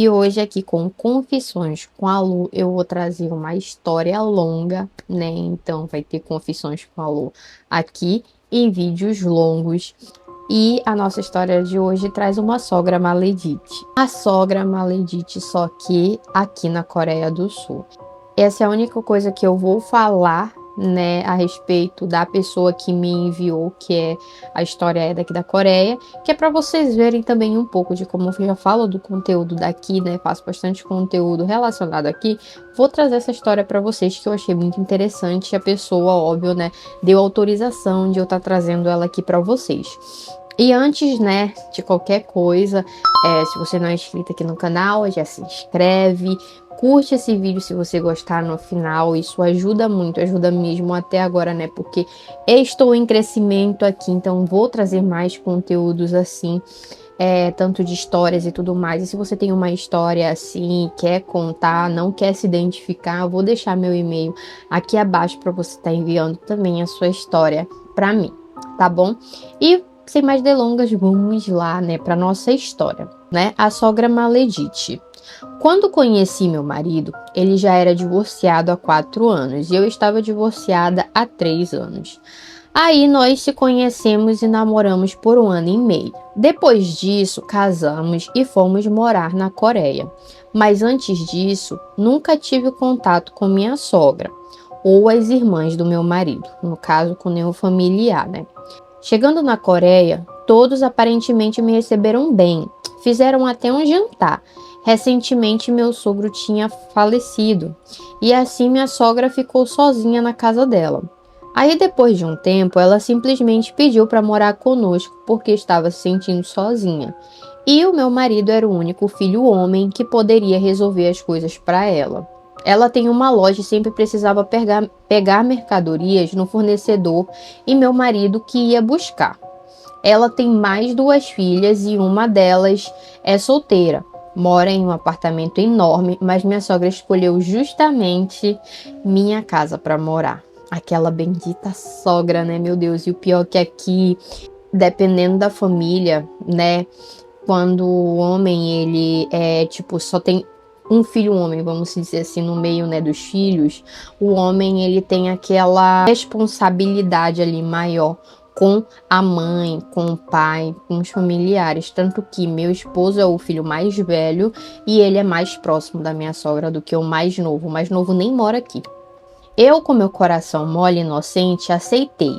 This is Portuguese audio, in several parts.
E hoje aqui com Confissões com a Lu, eu vou trazer uma história longa, né? Então vai ter Confissões com a Lu aqui em vídeos longos. E a nossa história de hoje traz uma sogra maledite. A sogra maledite, só que aqui na Coreia do Sul. Essa é a única coisa que eu vou falar, né, a respeito da pessoa que me enviou, que é a história é daqui da Coreia, que é para vocês verem também um pouco de como eu já falo do conteúdo daqui, né, faço bastante conteúdo relacionado aqui, vou trazer essa história para vocês que eu achei muito interessante, e a pessoa, óbvio, né, deu autorização de eu estar trazendo ela aqui para vocês. E antes, né, de qualquer coisa, se você não é inscrito aqui no canal, já se inscreve, curte esse vídeo se você gostar no final, isso ajuda muito, ajuda mesmo até agora, né, porque estou em crescimento aqui, então vou trazer mais conteúdos assim, tanto de histórias e tudo mais. E se você tem uma história assim, quer contar, não quer se identificar, eu vou deixar meu e-mail aqui abaixo para você estar enviando também a sua história para mim, tá bom? E sem mais delongas, vamos lá, né, para nossa história, né? A sogra maledite. Quando conheci meu marido, ele já era divorciado há 4 anos e eu estava divorciada há 3 anos. Aí nós se conhecemos e namoramos por 1 ano e meio. Depois disso, casamos e fomos morar na Coreia. Mas antes disso, nunca tive contato com minha sogra ou as irmãs do meu marido, no caso com nenhum familiar, né? Chegando na Coreia, todos aparentemente me receberam bem, fizeram até um jantar. Recentemente meu sogro tinha falecido e assim minha sogra ficou sozinha na casa dela. Aí depois de um tempo, ela simplesmente pediu para morar conosco porque estava se sentindo sozinha. E o meu marido era o único filho homem que poderia resolver as coisas para ela. Ela tem uma loja e sempre precisava pegar mercadorias no fornecedor e meu marido que ia buscar. Ela tem mais 2 filhas e uma delas é solteira. Mora em um apartamento enorme, mas minha sogra escolheu justamente minha casa para morar. Aquela bendita sogra, né, meu Deus? E o pior que aqui, dependendo da família, né, quando o homem ele só tem um filho homem, vamos dizer assim, no meio, né, dos filhos, o homem ele tem aquela responsabilidade ali maior com a mãe, com o pai, com os familiares, tanto que meu esposo é o filho mais velho e ele é mais próximo da minha sogra do que o mais novo. O mais novo nem mora aqui. Eu, com meu coração mole e inocente, aceitei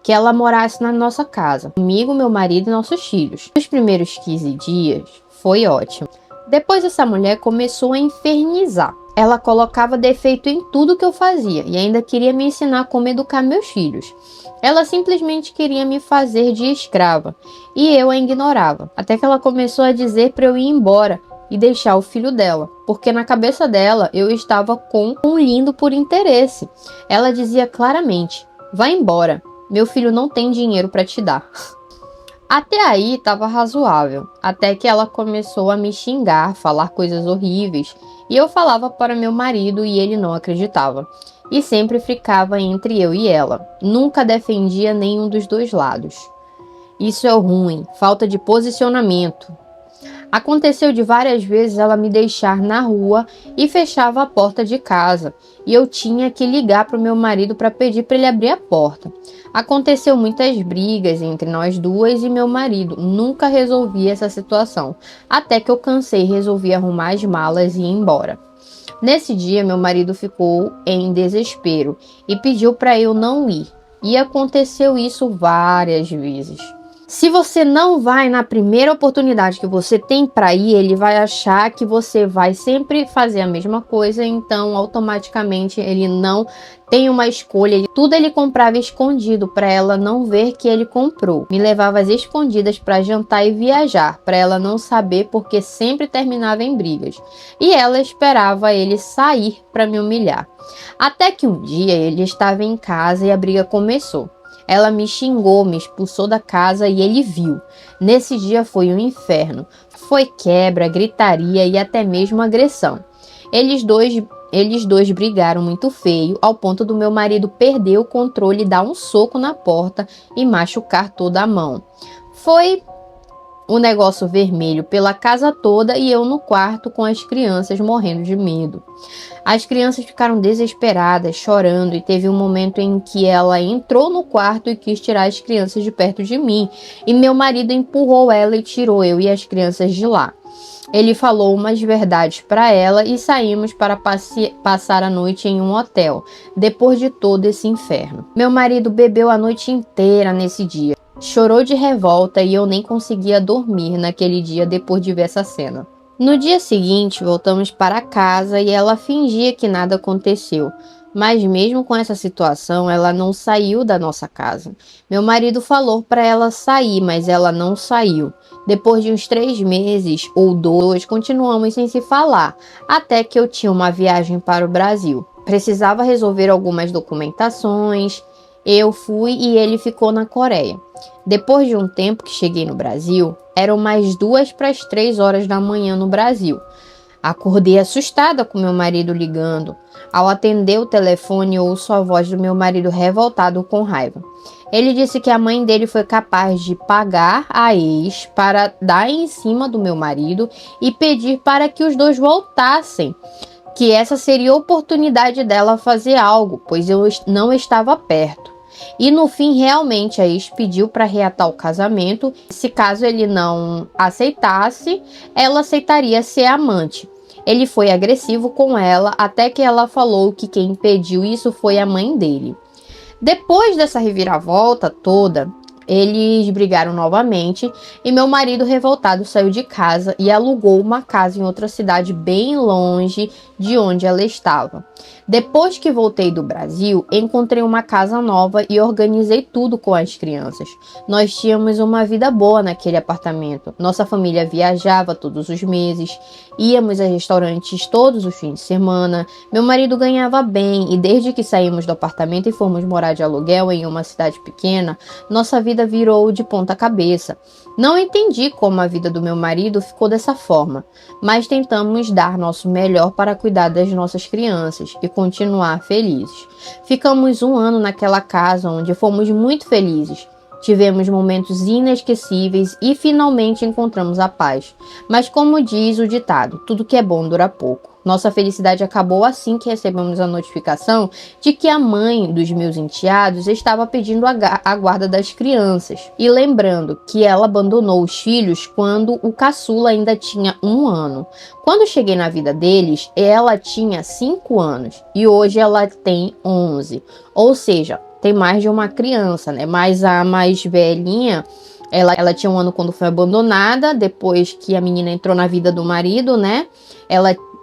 que ela morasse na nossa casa, comigo, meu marido e nossos filhos. Nos primeiros 15 dias, foi ótimo. Depois essa mulher começou a infernizar. Ela colocava defeito em tudo que eu fazia e ainda queria me ensinar como educar meus filhos. Ela simplesmente queria me fazer de escrava e eu a ignorava, até que ela começou a dizer para eu ir embora e deixar o filho dela, porque na cabeça dela eu estava com um lindo por interesse. Ela dizia claramente: "Vai embora, meu filho não tem dinheiro para te dar." Até aí estava razoável, até que ela começou a me xingar, falar coisas horríveis, e eu falava para meu marido e ele não acreditava. E sempre ficava entre eu e ela, nunca defendia nenhum dos dois lados. Isso é ruim, falta de posicionamento. Aconteceu de várias vezes ela me deixar na rua e fechava a porta de casa, e eu tinha que ligar para o meu marido para pedir para ele abrir a porta. Aconteceu muitas brigas entre nós duas e meu marido nunca resolvia essa situação, até que eu cansei e resolvi arrumar as malas e ir embora. Nesse dia, meu marido ficou em desespero e pediu para eu não ir, e aconteceu isso várias vezes. Se você não vai na primeira oportunidade que você tem para ir, ele vai achar que você vai sempre fazer a mesma coisa, então automaticamente ele não tem uma escolha. Tudo ele comprava escondido para ela não ver que ele comprou. Me levava às escondidas para jantar e viajar, para ela não saber, porque sempre terminava em brigas. E ela esperava ele sair para me humilhar. Até que um dia ele estava em casa e a briga começou. Ela me xingou, me expulsou da casa e ele viu. Nesse dia foi um inferno. Foi quebra, gritaria e até mesmo agressão. Eles dois brigaram muito feio, ao ponto do meu marido perder o controle, dar um soco na porta e machucar toda a mão. Foi o negócio vermelho pela casa toda e eu no quarto com as crianças morrendo de medo. As crianças ficaram desesperadas, chorando, e teve um momento em que ela entrou no quarto e quis tirar as crianças de perto de mim, e meu marido empurrou ela e tirou eu e as crianças de lá. Ele falou umas verdades para ela e saímos para passar a noite em um hotel, depois de todo esse inferno. Meu marido bebeu a noite inteira nesse dia. Chorou de revolta e eu nem conseguia dormir naquele dia depois de ver essa cena. No dia seguinte, voltamos para casa e ela fingia que nada aconteceu. Mas mesmo com essa situação, ela não saiu da nossa casa. Meu marido falou para ela sair, mas ela não saiu. Depois de uns 3 meses ou 2, continuamos sem se falar, até que eu tinha uma viagem para o Brasil. Precisava resolver algumas documentações. Eu fui e ele ficou na Coreia. Depois de um tempo que cheguei no Brasil, eram mais 2 para as 3 horas da manhã no Brasil. Acordei assustada com meu marido ligando. Ao atender o telefone, ouço a voz do meu marido revoltado com raiva. Ele disse que a mãe dele foi capaz de pagar a ex para dar em cima do meu marido e pedir para que os dois voltassem, que essa seria a oportunidade dela fazer algo, pois eu não estava perto. E no fim, realmente, a ex pediu para reatar o casamento. Se caso ele não aceitasse, ela aceitaria ser amante. Ele foi agressivo com ela, até que ela falou que quem pediu isso foi a mãe dele. Depois dessa reviravolta toda, eles brigaram novamente e meu marido revoltado saiu de casa e alugou uma casa em outra cidade bem longe de onde ela estava. Depois que voltei do Brasil, encontrei uma casa nova e organizei tudo com as crianças. Nós tínhamos uma vida boa naquele apartamento. Nossa família viajava todos os meses, íamos a restaurantes todos os fins de semana. Meu marido ganhava bem e desde que saímos do apartamento e fomos morar de aluguel em uma cidade pequena, nossa vida virou de ponta cabeça. Não entendi como a vida do meu marido ficou dessa forma, mas tentamos dar nosso melhor para cuidar das nossas crianças e continuar felizes. Ficamos 1 ano naquela casa onde fomos muito felizes. Tivemos momentos inesquecíveis e finalmente encontramos a paz. Mas como diz o ditado, tudo que é bom dura pouco. Nossa felicidade acabou assim que recebemos a notificação de que a mãe dos meus enteados estava pedindo a guarda das crianças. E lembrando que ela abandonou os filhos quando o caçula ainda tinha 1 ano. Quando cheguei na vida deles, ela tinha 5 anos e hoje ela tem 11. Ou seja, tem mais de uma criança, né? Mas a mais velhinha, ela tinha 1 ano quando foi abandonada. Depois que a menina entrou na vida do marido, né?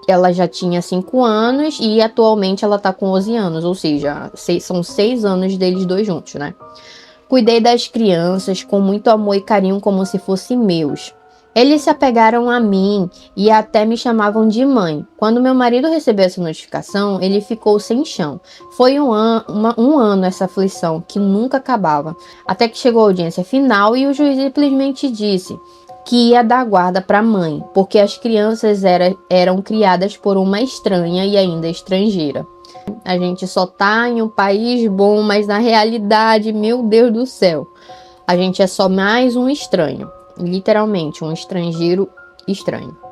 Ela já tinha 5 anos e atualmente ela tá com 11 anos, ou seja, são 6 anos deles dois juntos, né? Cuidei das crianças com muito amor e carinho como se fossem meus. Eles se apegaram a mim e até me chamavam de mãe. Quando meu marido recebeu essa notificação, ele ficou sem chão. Foi um ano essa aflição que nunca acabava, até que chegou a audiência final e o juiz simplesmente disse que ia dar guarda para a mãe, porque as crianças eram criadas por uma estranha e ainda estrangeira. A gente só tá em um país bom, mas na realidade, meu Deus do céu, a gente é só mais um estranho, literalmente um estrangeiro estranho.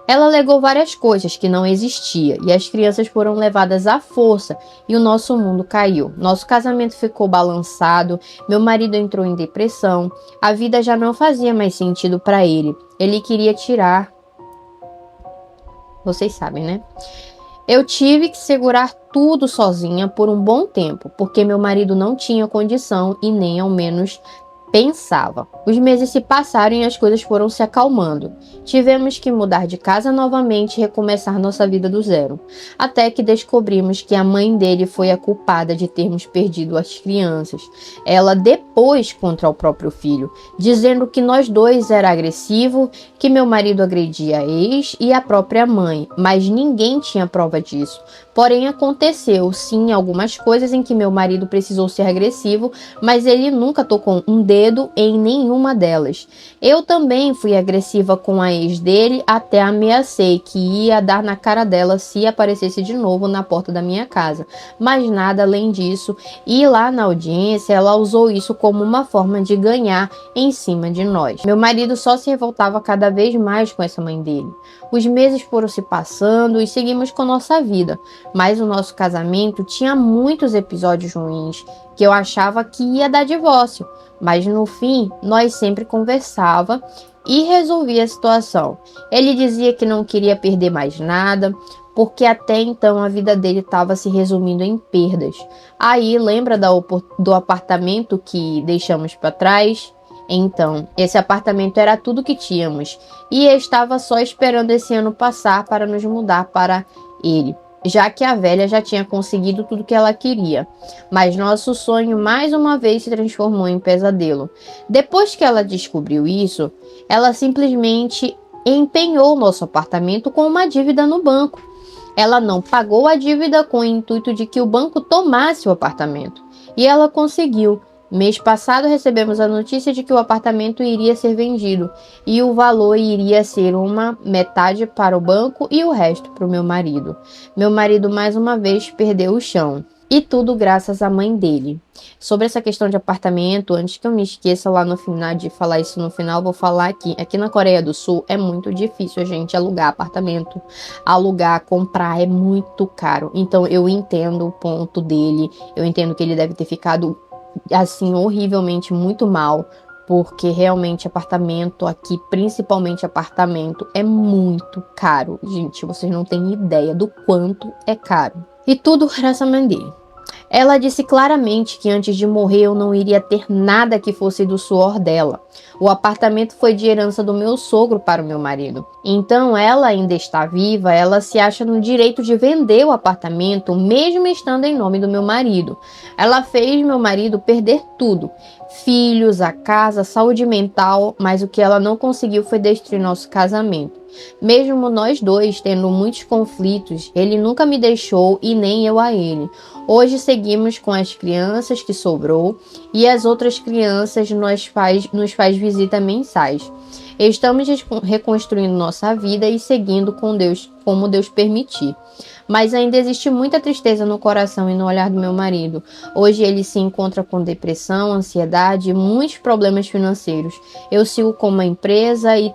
Ela alegou várias coisas que não existiam e as crianças foram levadas à força e o nosso mundo caiu. Nosso casamento ficou balançado, meu marido entrou em depressão, a vida já não fazia mais sentido para ele. Ele queria tirar. Vocês sabem, né? Eu tive que segurar tudo sozinha por um bom tempo, porque meu marido não tinha condição e nem ao menos pensava. Os meses se passaram e as coisas foram se acalmando. Tivemos que mudar de casa novamente e recomeçar nossa vida do zero. Até que descobrimos que a mãe dele foi a culpada de termos perdido as crianças. Ela depôs contra o próprio filho, dizendo que nós dois era agressivo, que meu marido agredia a ex e a própria mãe, mas ninguém tinha prova disso. Porém, aconteceu sim algumas coisas em que meu marido precisou ser agressivo, mas ele nunca tocou um dedo dedo em nenhuma delas. Eu também fui agressiva com a ex dele, até ameacei que ia dar na cara dela se aparecesse de novo na porta da minha casa. Mas nada além disso, e lá na audiência ela usou isso como uma forma de ganhar em cima de nós. Meu marido só se revoltava cada vez mais com essa mãe dele. Os meses foram se passando e seguimos com nossa vida, mas o nosso casamento tinha muitos episódios ruins que eu achava que ia dar divórcio, mas no fim nós sempre conversava e resolvia a situação. Ele dizia que não queria perder mais nada, porque até então a vida dele estava se resumindo em perdas. Aí lembra do apartamento que deixamos para trás? Então, esse apartamento era tudo que tínhamos e eu estava só esperando esse ano passar para nos mudar para ele, já que a velha já tinha conseguido tudo que ela queria. Mas nosso sonho mais uma vez se transformou em pesadelo. Depois que ela descobriu isso, ela simplesmente empenhou nosso apartamento com uma dívida no banco. Ela não pagou a dívida com o intuito de que o banco tomasse o apartamento. E ela conseguiu. Mês passado recebemos a notícia de que o apartamento iria ser vendido e o valor iria ser uma metade para o banco e o resto para o meu marido. Meu marido mais uma vez perdeu o chão. E tudo graças à mãe dele. Sobre essa questão de apartamento, antes que eu me esqueça lá no final de falar isso no final, vou falar aqui. Aqui na Coreia do Sul é muito difícil a gente alugar apartamento. Alugar, comprar é muito caro. Então eu entendo o ponto dele. Eu entendo que ele deve ter ficado assim horrivelmente muito mal, porque realmente apartamento aqui, principalmente apartamento, é muito caro. Gente, vocês não têm ideia do quanto é caro. E tudo graças à mãe dele. Ela disse claramente que antes de morrer eu não iria ter nada que fosse do suor dela. O apartamento foi de herança do meu sogro para o meu marido. Então ela ainda está viva, ela se acha no direito de vender o apartamento, mesmo estando em nome do meu marido. Ela fez meu marido perder tudo. Filhos, a casa, saúde mental, mas o que ela não conseguiu foi destruir nosso casamento. Mesmo nós dois tendo muitos conflitos, ele nunca me deixou e nem eu a ele. Hoje seguimos com as crianças que sobrou e as outras crianças nos faz visita mensais. Estamos reconstruindo nossa vida e seguindo com Deus como Deus permitir. Mas ainda existe muita tristeza no coração e no olhar do meu marido. Hoje ele se encontra com depressão, ansiedade e muitos problemas financeiros. Eu sigo com uma empresa e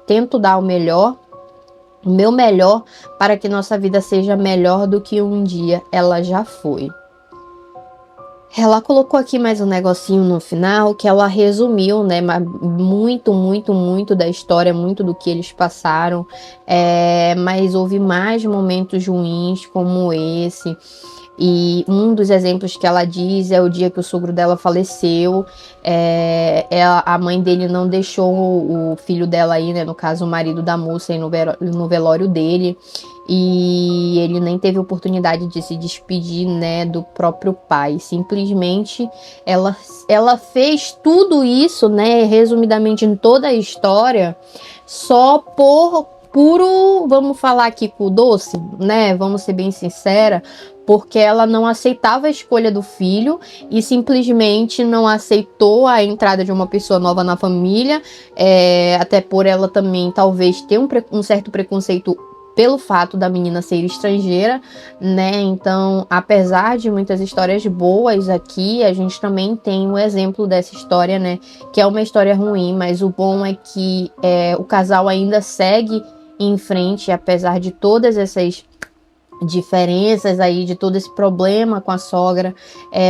tento dar o meu melhor para que nossa vida seja melhor do que um dia ela já foi. Ela colocou aqui mais um negocinho no final que ela resumiu, né, muito da história, muito do que eles passaram, mas houve mais momentos ruins como esse. E um dos exemplos que ela diz é o dia que o sogro dela faleceu. A mãe dele não deixou o filho dela aí, né, no caso o marido da moça, ir no velório dele. E ele nem teve oportunidade de se despedir, né, do próprio pai. Simplesmente ela fez tudo isso, né, resumidamente em toda a história, só por puro, vamos falar aqui com o doce, né, vamos ser bem sincera, porque ela não aceitava a escolha do filho e simplesmente não aceitou a entrada de uma pessoa nova na família, até por ela também talvez ter um certo preconceito pelo fato da menina ser estrangeira, né? Então, apesar de muitas histórias boas aqui, a gente também tem o exemplo dessa história, né? Que é uma história ruim, mas o bom é que o casal ainda segue em frente, apesar de todas essas diferenças aí, de todo esse problema com a sogra.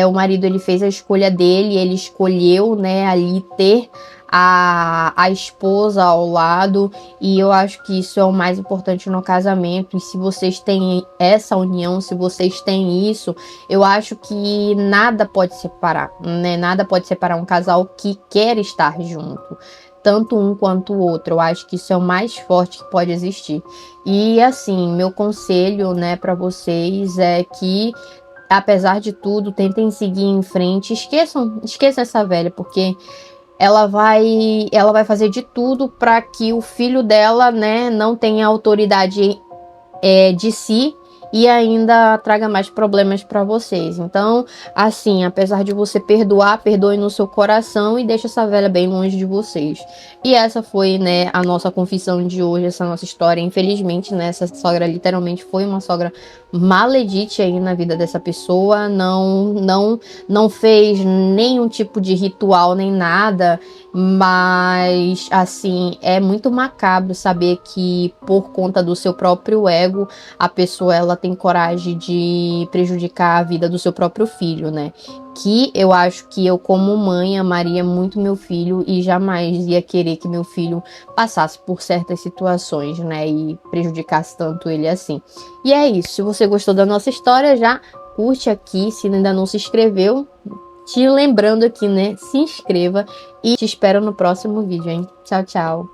O marido, ele fez a escolha dele, ele escolheu, né, ali ter a esposa ao lado, e eu acho que isso é o mais importante no casamento. E se vocês têm essa união, se vocês têm isso, eu acho que nada pode separar, né? Nada pode separar um casal que quer estar junto, tanto um quanto o outro. Eu acho que isso é o mais forte que pode existir. E assim, meu conselho, né, para vocês é que, apesar de tudo, tentem seguir em frente. Esqueçam essa velha, porque ela vai fazer de tudo para que o filho dela, né, não tenha autoridade de si e ainda traga mais problemas para vocês. Então, assim, apesar de você perdoar, perdoe no seu coração e deixe essa velha bem longe de vocês. E essa foi, né, a nossa confissão de hoje, essa nossa história. Infelizmente, né, essa sogra literalmente foi uma sogra maledite aí na vida dessa pessoa, não fez nenhum tipo de ritual nem nada, mas assim, é muito macabro saber que por conta do seu próprio ego, a pessoa ela tem coragem de prejudicar a vida do seu próprio filho, né? Que eu acho que eu, como mãe, amaria muito meu filho e jamais ia querer que meu filho passasse por certas situações, né? E prejudicasse tanto ele assim. E é isso. Se você gostou da nossa história, já curte aqui. Se ainda não se inscreveu, te lembrando aqui, né? Se inscreva e te espero no próximo vídeo, hein? Tchau, tchau.